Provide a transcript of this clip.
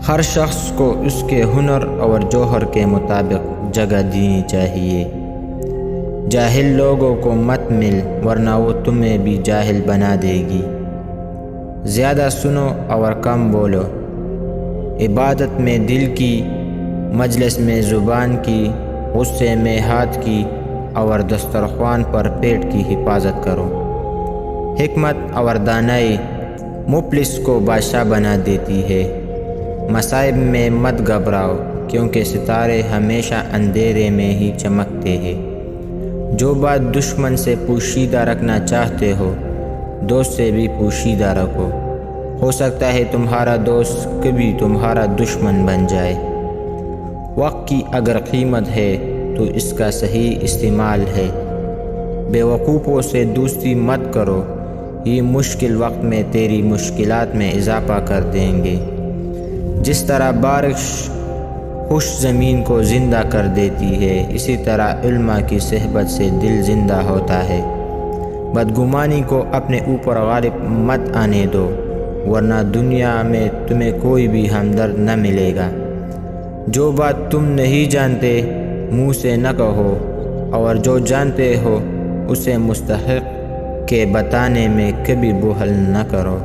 ہر شخص کو اس کے ہنر اور جوہر کے مطابق جگہ دینی چاہیے۔ جاہل لوگوں کو مت مل ورنہ وہ تمہیں بھی جاہل بنا دے گی۔ زیادہ سنو اور کم بولو، عبادت میں دل کی، مجلس میں زبان کی، غصے میں ہاتھ کی اور دسترخوان پر پیٹ کی حفاظت کرو۔ حکمت اور دانائی مفلس کو بادشاہ بنا دیتی ہے۔ مصائب میں مت گھبراؤ کیونکہ ستارے ہمیشہ اندھیرے میں ہی چمکتے ہیں۔ جو بات دشمن سے پوشیدہ رکھنا چاہتے ہو دوست سے بھی پوشیدہ رکھو، ہو سکتا ہے تمہارا دوست کبھی تمہارا دشمن بن جائے۔ وقت کی اگر قیمت ہے تو اس کا صحیح استعمال ہے۔ بے وقوفوں سے دوستی مت کرو، یہ مشکل وقت میں تیری مشکلات میں اضافہ کر دیں گے۔ جس طرح بارش خوش زمین کو زندہ کر دیتی ہے، اسی طرح علماء کی صحبت سے دل زندہ ہوتا ہے۔ بدگمانی کو اپنے اوپر غالب مت آنے دو ورنہ دنیا میں تمہیں کوئی بھی ہمدرد نہ ملے گا۔ جو بات تم نہیں جانتے منہ سے نہ کہو اور جو جانتے ہو اسے مستحق کے بتانے میں کبھی بخل نہ کرو۔